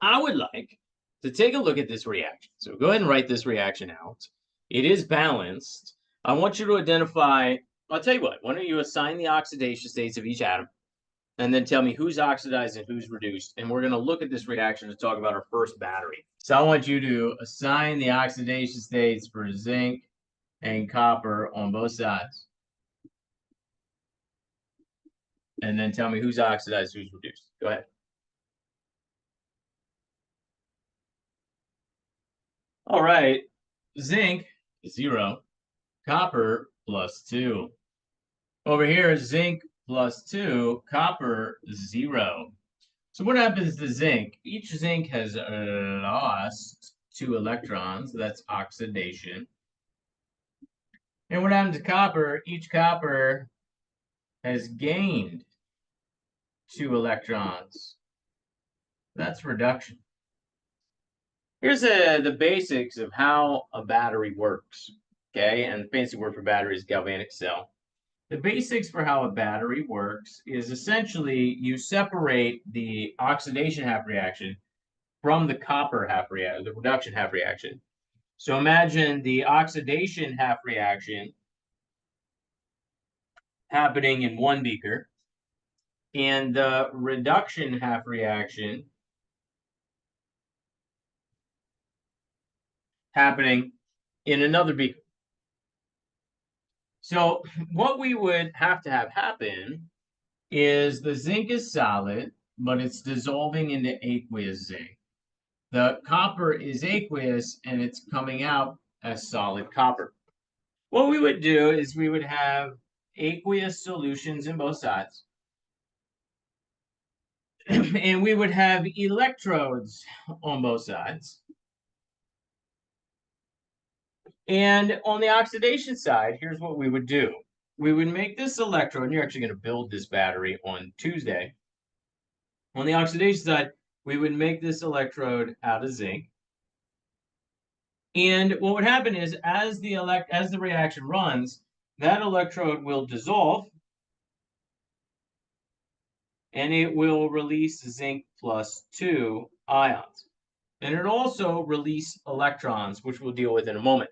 I would like to take a look at this reaction. So go ahead and write this reaction out. It is balanced. I want you to identify, I'll tell you what, why don't you assign the oxidation states of each atom and then tell me who's oxidized and who's reduced. And we're going to look at this reaction to talk about our first battery. So I want you to assign the oxidation states for zinc and copper on both sides. And then tell me who's oxidized, who's reduced. Go ahead. All right. Zinc, 0. Copper, +2. Over here, zinc +2, copper, 0. So what happens to zinc? Each zinc has lost 2 electrons. That's oxidation. And what happens to copper? Each copper has gained 2 electrons. That's reduction. Here's the basics of how a battery works. Okay, and the fancy word for battery is galvanic cell. The basics for how a battery works is essentially you separate the oxidation half reaction from the copper half reaction, the reduction half reaction. So imagine the oxidation half reaction happening in one beaker and the reduction half reaction happening in another beaker. So what we would have to have happen is the zinc is solid, but it's dissolving into aqueous zinc. The copper is aqueous and it's coming out as solid copper. What we would do is we would have aqueous solutions in both sides. And we would have electrodes on both sides. And on the oxidation side, here's what we would do. We would make this electrode, and you're actually going to build this battery on Tuesday. On the oxidation side, we would make this electrode out of zinc. And what would happen is as the reaction runs, that electrode will dissolve and it will release zinc +2 ions. And it also release electrons, which we'll deal with in a moment.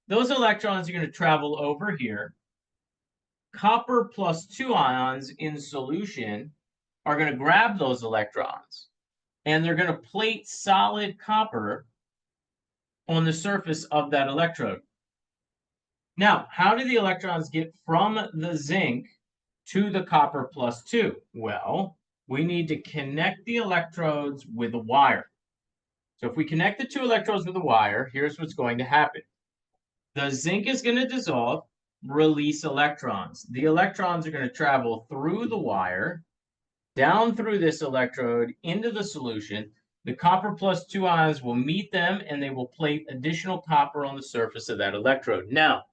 Those electrons are going to travel over here. Copper +2 ions in solution are going to grab those electrons and they're going to plate solid copper on the surface of that electrode. Now, how do the electrons get from the zinc to the copper +2? Well, we need to connect the electrodes with a wire. So if we connect the 2 electrodes with a wire, here's what's going to happen. The zinc is going to dissolve, release electrons. The electrons are going to travel through the wire, down through this electrode, into the solution. The copper +2 ions will meet them, and they will plate additional copper on the surface of that electrode. Now,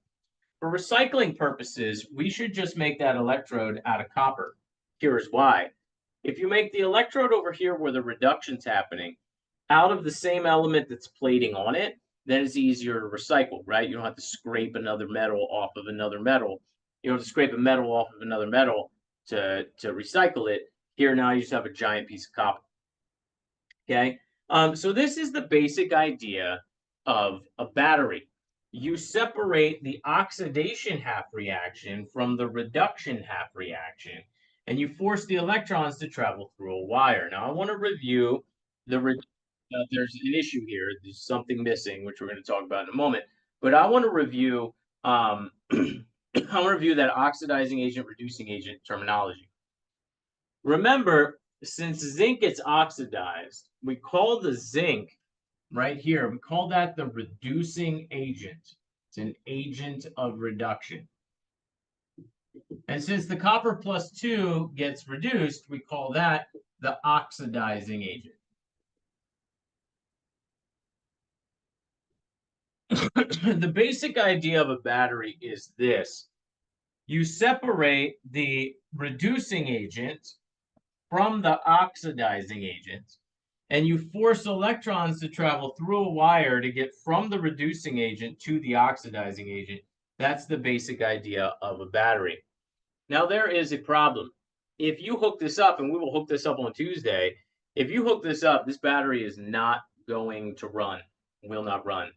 for recycling purposes, we should just make that electrode out of copper. Here's why. If you make the electrode over here where the reduction's happening out of the same element that's plating on it, then it's easier to recycle, right? You don't have to scrape another metal off of another metal. You don't have to scrape a metal off of another metal to recycle it. Here now you just have a giant piece of copper. Okay, so this is the basic idea of a battery. You separate the oxidation half reaction from the reduction half reaction, and you force the electrons to travel through a wire. Now, I want to review there's an issue here. There's something missing, which we're going to talk about in a moment. But I want to review I want to review that oxidizing agent, reducing agent terminology. Remember, since zinc gets oxidized, we call the zinc right here, we call that the reducing agent. It's an agent of reduction. And since the copper +2 gets reduced, we call that the oxidizing agent. The basic idea of a battery is this. You separate the reducing agent from the oxidizing agent, and you force electrons to travel through a wire to get from the reducing agent to the oxidizing agent. That's the basic idea of a battery. Now, there is a problem. If you hook this up, and we will hook this up on Tuesday, If you hook this up, this battery is not going to run, will not run.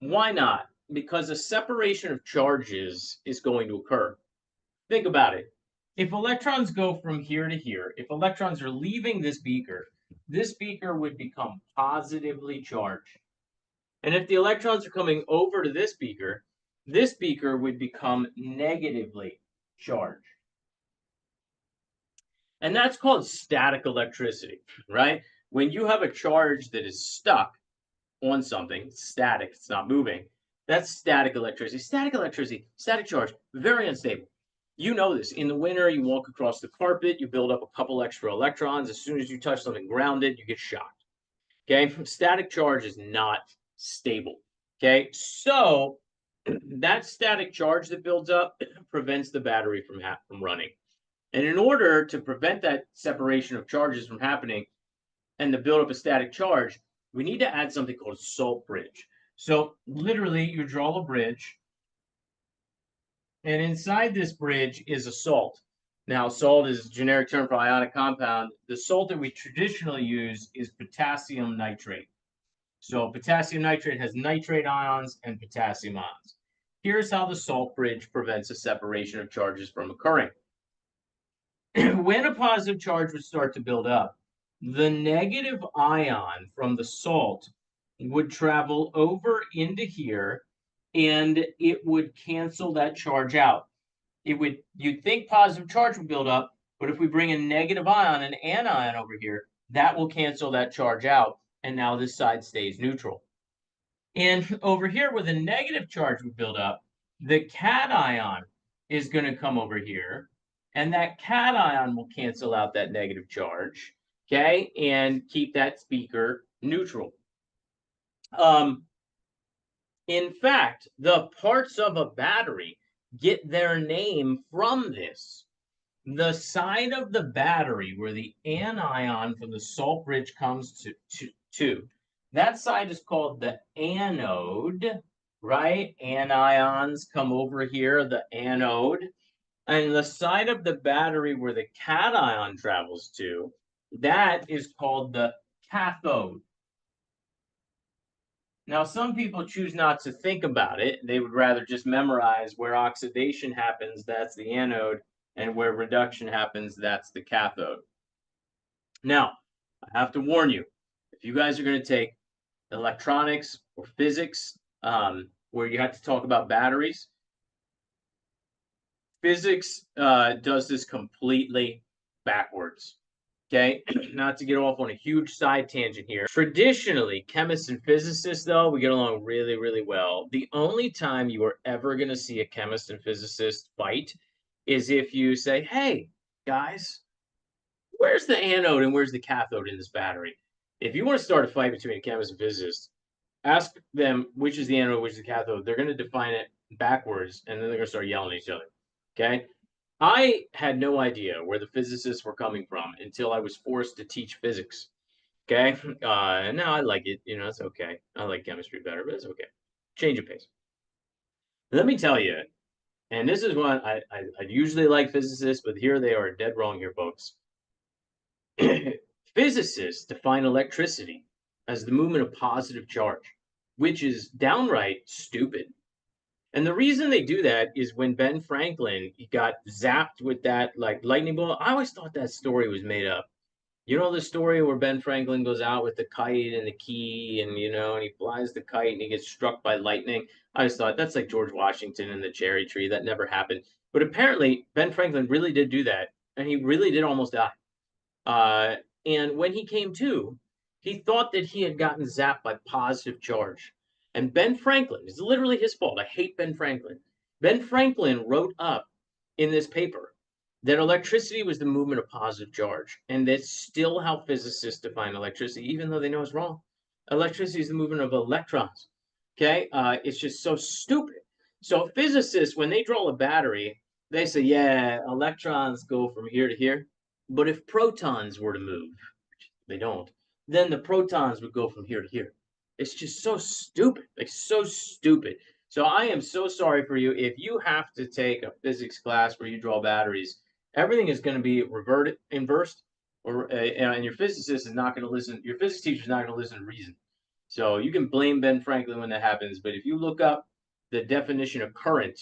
Why not? Because a separation of charges is going to occur. Think about it. If electrons go from here to here, if electrons are leaving this beaker would become positively charged. And if the electrons are coming over to this beaker would become negatively charged. And that's called static electricity, right? When you have a charge that is stuck on something, static, it's not moving, that's static electricity. Static charge, very unstable. You know this. In the winter, you walk across the carpet, you build up a couple extra electrons. As soon as you touch something grounded, you get shocked. Okay, static charge is not stable. Okay, so that static charge that builds up prevents the battery from running. And in order to prevent that separation of charges from happening and to build up a static charge, we need to add something called a salt bridge. So literally, you draw a bridge, and inside this bridge is a salt. Now, salt is a generic term for ionic compound. The salt that we traditionally use is potassium nitrate. So potassium nitrate has nitrate ions and potassium ions. Here's how the salt bridge prevents a separation of charges from occurring. When a positive charge would start to build up, the negative ion from the salt would travel over into here, and it would cancel that charge out. You'd think positive charge would build up, but if we bring a negative ion, an anion over here, that will cancel that charge out, and now this side stays neutral. And over here, where the negative charge would build up, the cation is going to come over here, and that cation will cancel out that negative charge, okay, and keep that speaker neutral. In fact, the parts of a battery get their name from this. The side of the battery where the anion from the salt bridge comes to that side is called the anode, right? Anions come over here, the anode. And the side of the battery where the cation travels to, that is called the cathode. Now, some people choose not to think about it. They would rather just memorize where oxidation happens, that's the anode, and where reduction happens, that's the cathode. Now, I have to warn you, if you guys are going to take electronics or physics, where you have to talk about batteries, physics does this completely backwards. Okay, not to get off on a huge side tangent here. Traditionally, chemists and physicists, though, we get along really, really well. The only time you are ever going to see a chemist and physicist fight is if you say, hey, guys, where's the anode and where's the cathode in this battery? If you want to start a fight between a chemist and physicist, ask them which is the anode, which is the cathode. They're going to define it backwards, and then they're going to start yelling at each other. Okay? I had no idea where the physicists were coming from until I was forced to teach physics. Okay? Now I like it. It's okay. I like chemistry better, but it's okay. Change of pace. Let me tell you, and this is one I usually like physicists, but here they are dead wrong here, folks. Physicists define electricity as the movement of positive charge, which is downright stupid. And the reason they do that is when Ben Franklin got zapped with that like lightning bolt. I always thought that story was made up. You know the story where Ben Franklin goes out with the kite and the key, and and he flies the kite and he gets struck by lightning. I just thought that's like George Washington and the cherry tree. That never happened. But apparently Ben Franklin really did do that, and he really did almost die. And when he came to, he thought that he had gotten zapped by positive charge. And Ben Franklin, it's literally his fault. I hate Ben Franklin. Ben Franklin wrote up in this paper that electricity was the movement of positive charge. And that's still how physicists define electricity, even though they know it's wrong. Electricity is the movement of electrons. Okay? It's just so stupid. So physicists, when they draw a battery, they say, yeah, electrons go from here to here. But if protons were to move, which they don't, then the protons would go from here to here. It's just so stupid, like so stupid. So I am so sorry for you. If you have to take a physics class where you draw batteries, everything is going to be inversed, and your physicist is not going to listen. Your physics teacher is not going to listen to reason. So you can blame Ben Franklin when that happens. But if you look up the definition of current,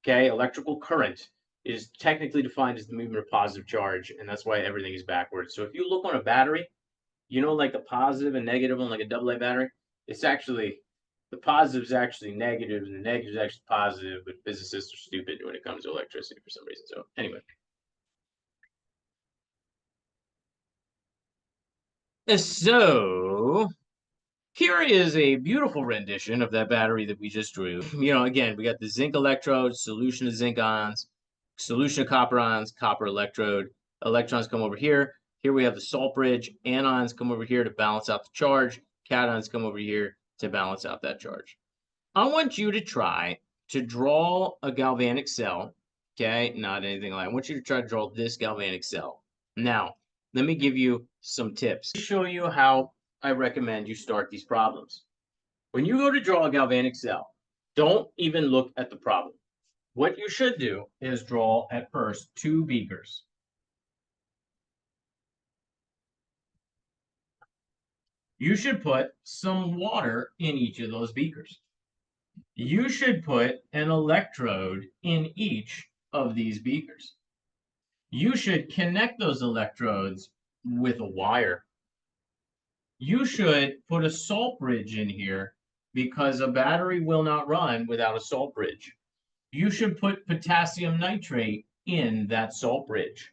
okay, electrical current is technically defined as the movement of positive charge, and that's why everything is backwards. So if you look on a battery, you know, like the positive and negative on like a AA battery, it's actually the positive is actually negative and the negative is actually positive, but physicists are stupid when it comes to electricity for some reason. So anyway. So here is a beautiful rendition of that battery that we just drew. You know, again, we got the zinc electrode, solution of zinc ions, solution of copper ions, copper electrode. Electrons come over here. Here we have the salt bridge. Anions come over here to balance out the charge. Cations come over here to balance out that charge. I want you to try to draw a galvanic cell. Okay, not anything like that. I want you to try to draw this galvanic cell. Now, let me give you some tips. Let me show you how I recommend you start these problems. When you go to draw a galvanic cell, don't even look at the problem. What you should do is draw at first 2 beakers. You should put some water in each of those beakers. You should put an electrode in each of these beakers. You should connect those electrodes with a wire. You should put a salt bridge in here because a battery will not run without a salt bridge. You should put potassium nitrate in that salt bridge.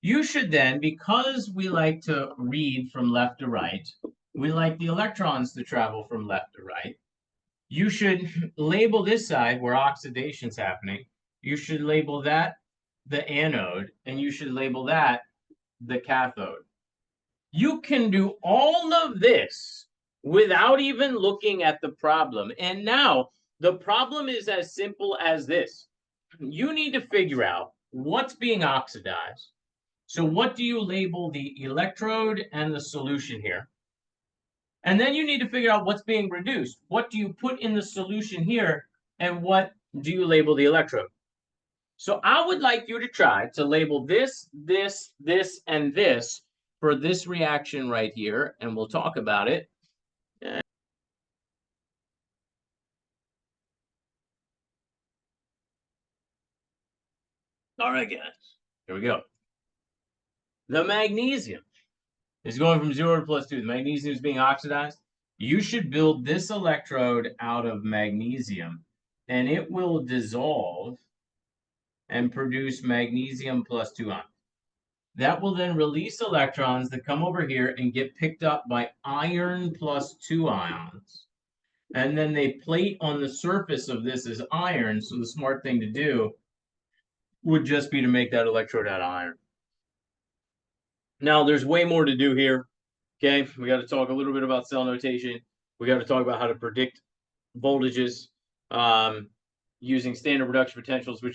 You should then, because we like to read from left to right, we like the electrons to travel from left to right, you should label this side where oxidation's happening. You should label that the anode, and you should label that the cathode. You can do all of this without even looking at the problem. And now the problem is as simple as this. You need to figure out what's being oxidized. So what do you label the electrode and the solution here? And then you need to figure out what's being reduced. What do you put in the solution here? And what do you label the electrode? So I would like you to try to label this, this, this, and this for this reaction right here, and we'll talk about it. All right, guys, here we go. The magnesium is going from 0 to +2. The magnesium is being oxidized. You should build this electrode out of magnesium, and it will dissolve and produce magnesium +2 ions. That will then release electrons that come over here and get picked up by iron +2 ions. And then they plate on the surface of this as iron. So the smart thing to do would just be to make that electrode out of iron. Now, there's way more to do here. Okay, we got to talk a little bit about cell notation. We got to talk about how to predict voltages using standard reduction potentials, which